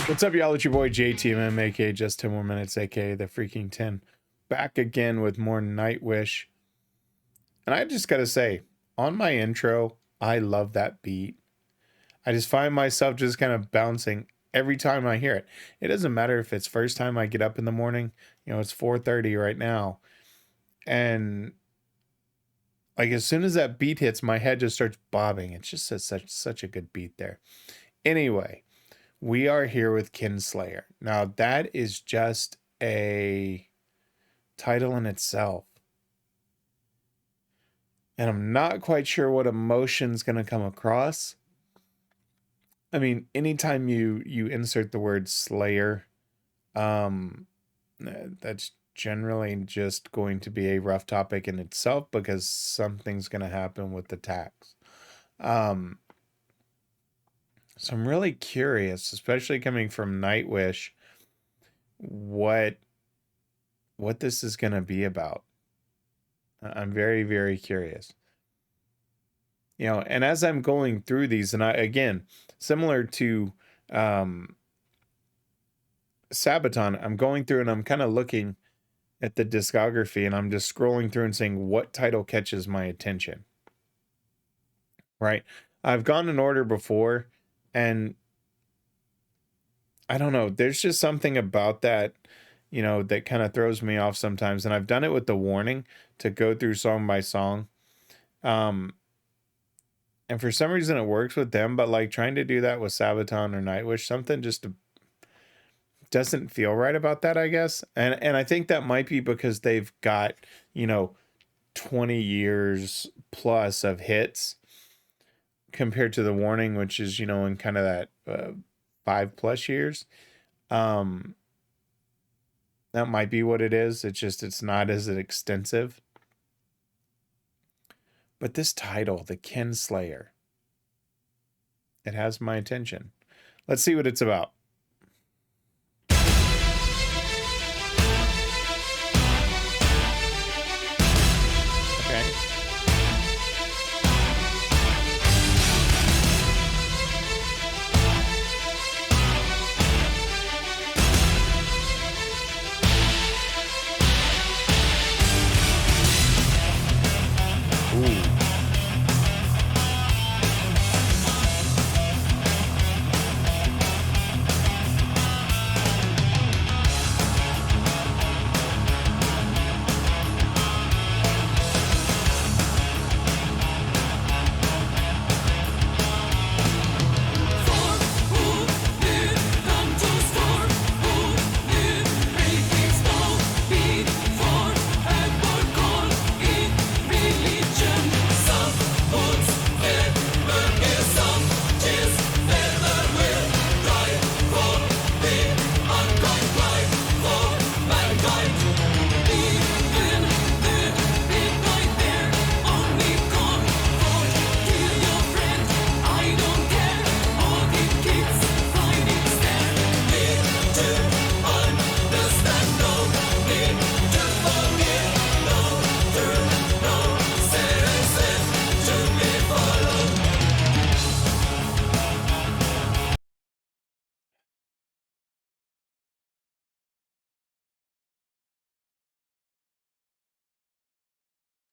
What's up, y'all? It's your boy JTMM, aka Just 10 More Minutes, aka the Freaking 10. Back again with more Nightwish. And I just gotta say, on my intro, I love that beat. I just find myself just kind of bouncing every time I hear it. It doesn't matter if it's first time I get up in the morning, you know, it's 4:30 right now. And like as soon as that beat hits, my head just starts bobbing. It's just such a good beat there. Anyway, we are here with Kinslayer. Now, that is just a title in itself. And I'm not quite sure what emotion's going to come across. I mean, anytime you insert the word Slayer, that's generally just going to be a rough topic in itself because something's going to happen with the tax. So I'm really curious, especially coming from Nightwish, what this is going to be about. I'm very, very curious. You know, and as I'm going through these, and again, similar to Sabaton, I'm going through and I'm kind of looking at the discography and I'm just scrolling through and saying what title catches my attention. Right? I've gone in order before, and I don't know, there's just something about that, you know, that kind of throws me off sometimes. And I've done it with the warning to go through song by song. And for some reason it works with them, but like trying to do that with Sabaton or Nightwish, something just doesn't feel right about that, I guess. And I think that might be because they've got, you know, 20 years plus of hits compared to the warning, which is, you know, in kind of that 5+ years. That might be what it is. It's not as extensive. But this title, the Kinslayer, it has my attention. Let's see what it's about. Okay. Ooh.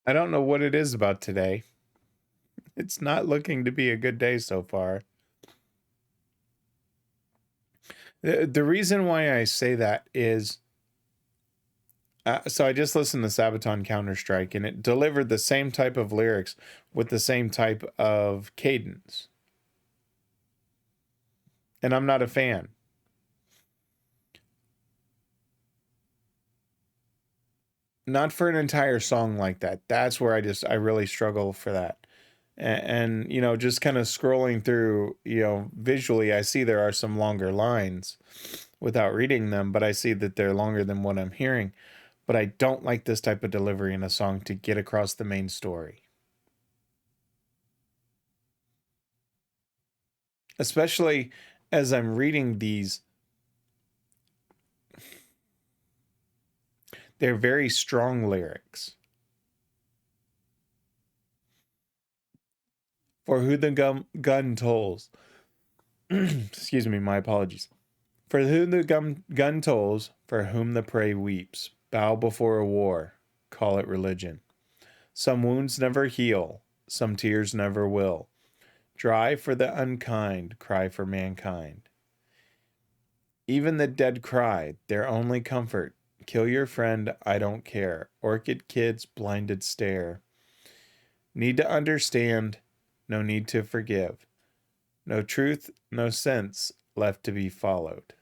I don't know what it is about today. It's not looking to be a good day so far. The reason why I say that is, so I just listened to Sabaton Counter-Strike, and it delivered the same type of lyrics with the same type of cadence. And I'm not a fan. Not for an entire song like that. That's where I really struggle for that. And you know, just kind of scrolling through, you know, visually, I see there are some longer lines without reading them, but I see that they're longer than what I'm hearing. But I don't like this type of delivery in a song to get across the main story. Especially as I'm reading these, they're very strong lyrics. For who the gun tolls. Excuse me, my apologies. For whom the gun tolls, for whom the prey weeps, bow before a war, call it religion. Some wounds never heal, some tears never will. Dry for the unkind, cry for mankind. Even the dead cry, their only comfort. Kill your friend, I don't care. Orchid kids, blinded stare. Need to understand, no need to forgive. No truth, no sense left to be followed.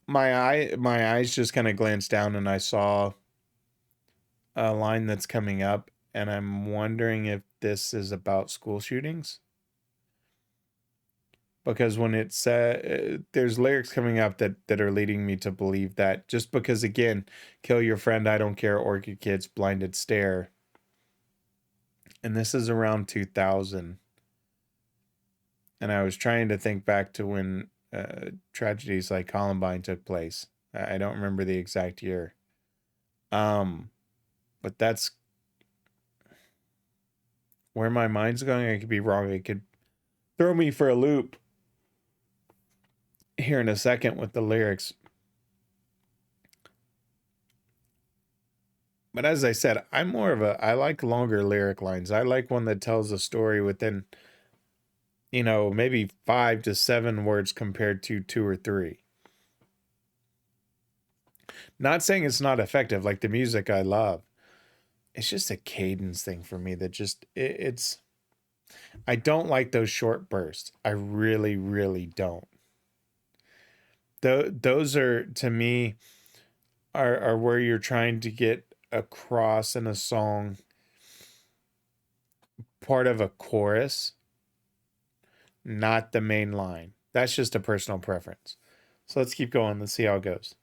My eyes just kind of glanced down and I saw a line that's coming up, and I'm wondering if this is about school shootings. Because when it said, there's lyrics coming up that are leading me to believe that, just because, again, kill your friend, I don't care, orchid kids, blinded stare. And this is around 2000. And I was trying to think back to when tragedies like Columbine took place. I don't remember the exact year. But that's where my mind's going. I could be wrong. It could throw me for a loop here in a second with the lyrics. But as I said, I'm more of I like longer lyric lines. I like one that tells a story within, maybe 5 to 7 words compared to 2 or 3. Not saying it's not effective, like the music I love. It's just a cadence thing for me that just, it's, I don't like those short bursts. I really, really don't. Those are, to me, are where you're trying to get across in a song part of a chorus, not the main line. That's just a personal preference. So let's keep going. Let's see how it goes.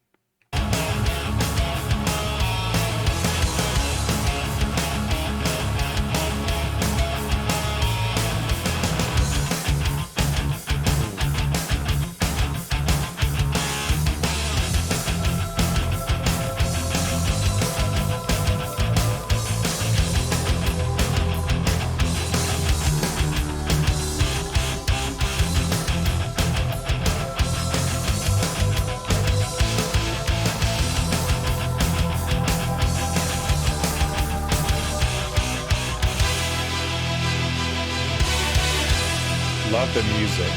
Love the music.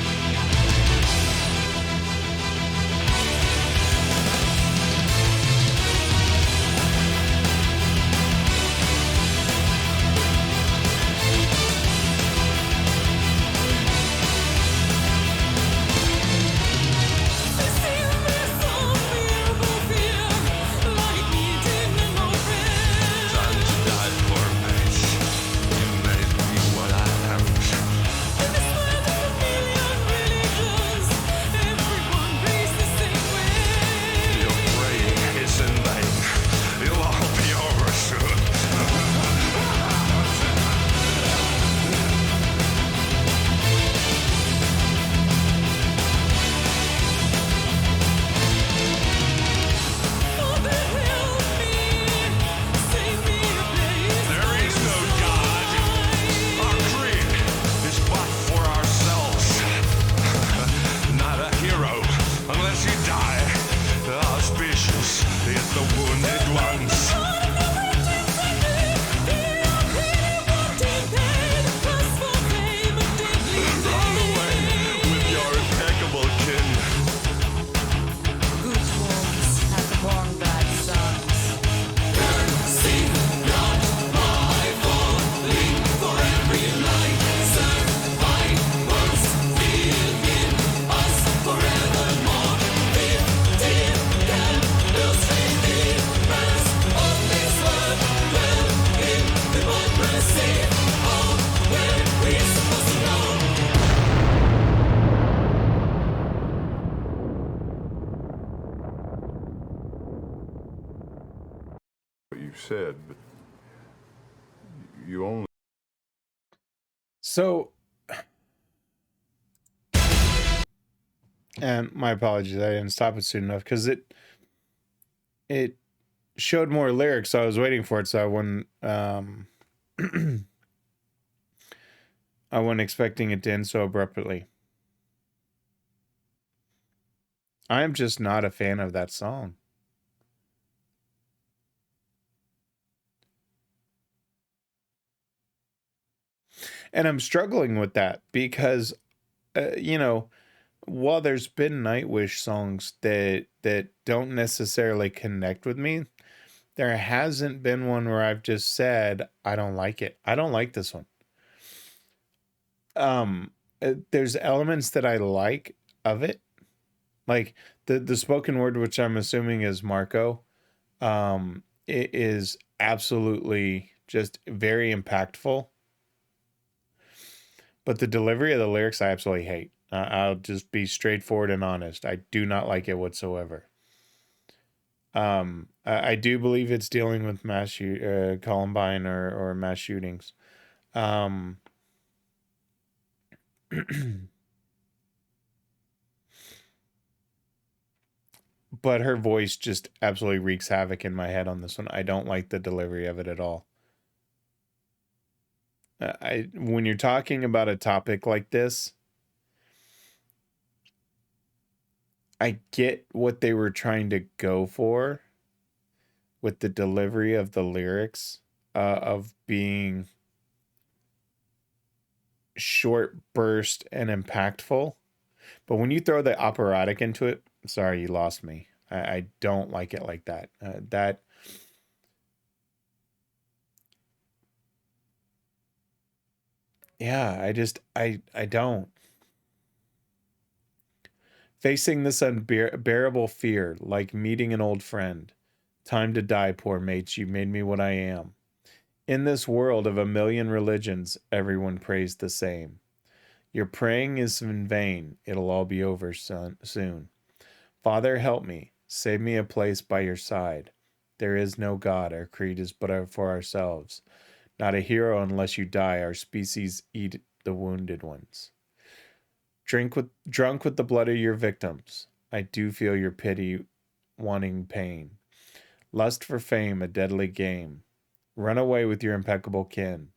Said, but you only. So, And my apologies, I didn't stop it soon enough because it showed more lyrics, so I was waiting for it, so I wasn't I wasn't expecting it to end so abruptly. I'm just not a fan of that song. And I'm struggling with that because, you know, while there's been Nightwish songs that don't necessarily connect with me, there hasn't been one where I've just said I don't like it. I don't like this one. There's elements that I like of it, like the spoken word, which I'm assuming is Marco. It is absolutely just very impactful. But the delivery of the lyrics, I absolutely hate. I'll just be straightforward and honest. I do not like it whatsoever. I do believe it's dealing with Columbine or mass shootings. But her voice just absolutely wreaks havoc in my head on this one. I don't like the delivery of it at all. When you're talking about a topic like this, I get what they were trying to go for with the delivery of the lyrics, of being short burst and impactful. But when you throw the operatic into it, sorry, you lost me. I don't like it like that. Yeah, I don't. Facing this unbearable fear, like meeting an old friend. Time to die, poor mates, you made me what I am. In this world of a million religions, everyone prays the same. Your praying is in vain, it'll all be over soon. Father, help me, save me a place by your side. There is no God, our creed is but for ourselves. Not a hero unless you die, our species eat the wounded ones. Drunk with the blood of your victims, I do feel your pity, wanting pain. Lust for fame, a deadly game. Run away with your impeccable kin.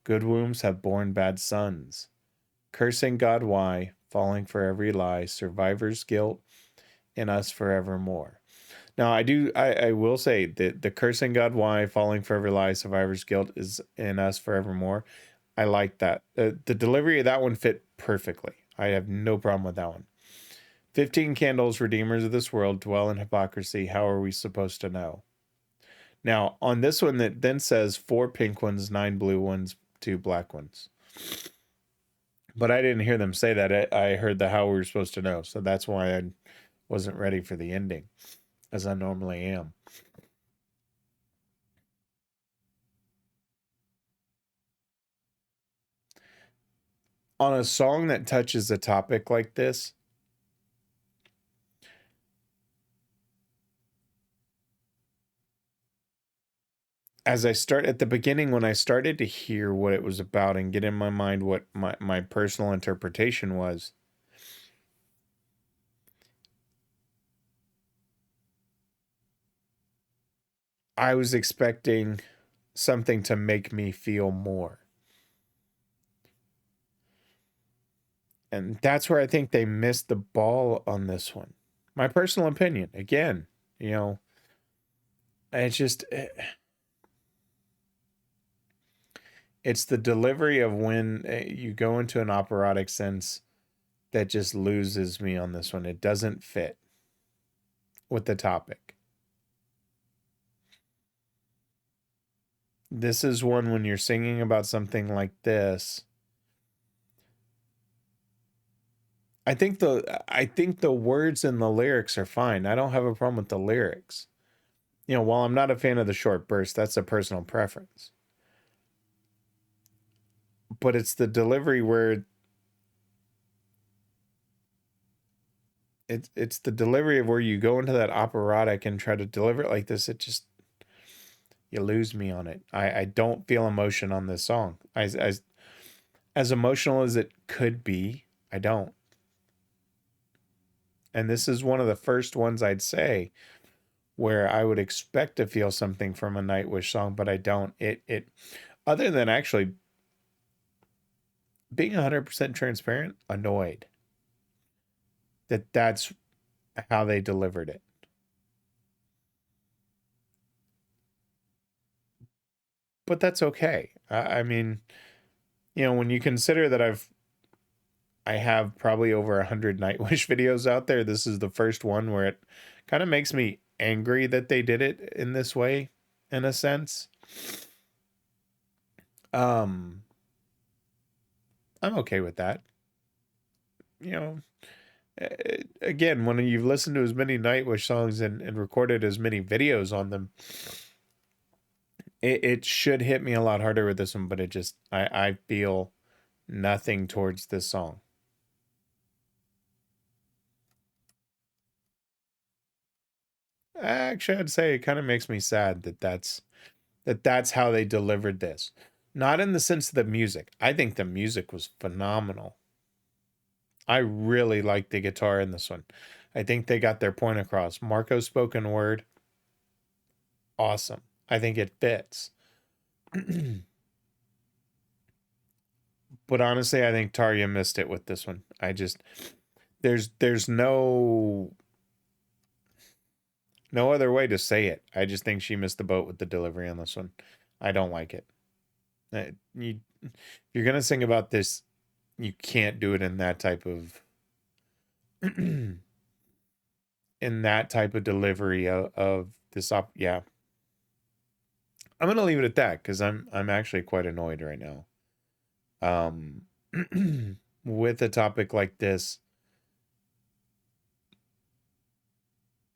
Good wombs have borne bad sons. Cursing God why, falling for every lie, survivor's guilt in us forevermore. Now I will say that the cursing God why, falling for every lie, survivor's guilt is in us forevermore. I like that. The delivery of that one fit perfectly. I have no problem with that one. 15 candles, redeemers of this world, dwell in hypocrisy. How are we supposed to know? Now, on this one that then says 4 pink ones, 9 blue ones, 2 black ones. But I didn't hear them say that. I heard the how we were supposed to know. So that's why I wasn't ready for the ending, as I normally am. On a song that touches a topic like this, as I start at the beginning, when I started to hear what it was about and get in my mind what my personal interpretation was, I was expecting something to make me feel more. And that's where I think they missed the ball on this one. My personal opinion. Again, you know, it's just it's the delivery of when you go into an operatic sense that just loses me on this one. It doesn't fit with the topic. This is one when you're singing about something like this. I think the words and the lyrics are fine. I don't have a problem with the lyrics. You know, while I'm not a fan of the short burst, that's a personal preference. But it's the delivery where it's the delivery of where you go into that operatic and try to deliver it like this. It just, you lose me on it. I don't feel emotion on this song. As emotional as it could be, I don't. And this is one of the first ones I'd say where I would expect to feel something from a Nightwish song, but I don't. It other than actually being 100% transparent, annoyed that that's how they delivered it. But that's okay. I mean, you know, when you consider that I have probably over 100 Nightwish videos out there, this is the first one where it kind of makes me angry that they did it in this way, in a sense. I'm okay with that. You know, again, when you've listened to as many Nightwish songs and recorded as many videos on them, it should hit me a lot harder with this one, but it just, I feel nothing towards this song. Actually, I'd say it kind of makes me sad that that's how they delivered this. Not in the sense of the music. I think the music was phenomenal. I really like the guitar in this one. I think they got their point across. Marco's spoken word, awesome. I think it fits. But honestly, I think Tarja missed it with this one. I just there's no other way to say it. I just think she missed the boat with the delivery on this one. I don't like it. If you're gonna sing about this, you can't do it in that type of in that type of delivery of this up. Yeah, I'm gonna leave it at that because I'm actually quite annoyed right now. With a topic like this,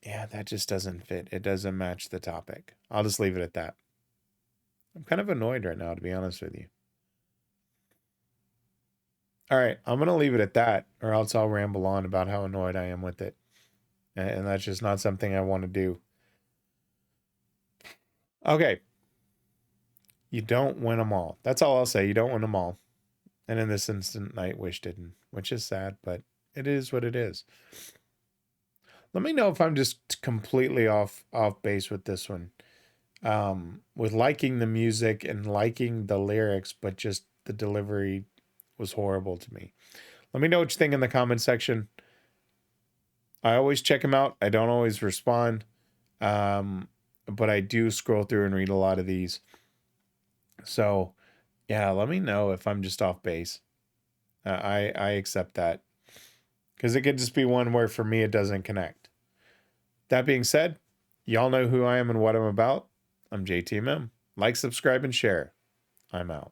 yeah, that just doesn't fit. It doesn't match the topic. I'll just leave it at that. I'm kind of annoyed right now, to be honest with you. All right, I'm gonna leave it at that, or else I'll ramble on about how annoyed I am with it, and that's just not something I want to do. Okay, you don't win them all. That's all I'll say. You don't win them all. And in this instant, Nightwish didn't, which is sad, but it is what it is. Let me know if I'm just completely off base with this one. With liking the music and liking the lyrics, but just the delivery was horrible to me. Let me know what you think in the comment section. I always check them out. I don't always respond. But I do scroll through and read a lot of these. So, yeah, let me know if I'm just off base. I accept that. Because it could just be one where for me it doesn't connect. That being said, y'all know who I am and what I'm about. I'm JTMM. Like, subscribe, and share. I'm out.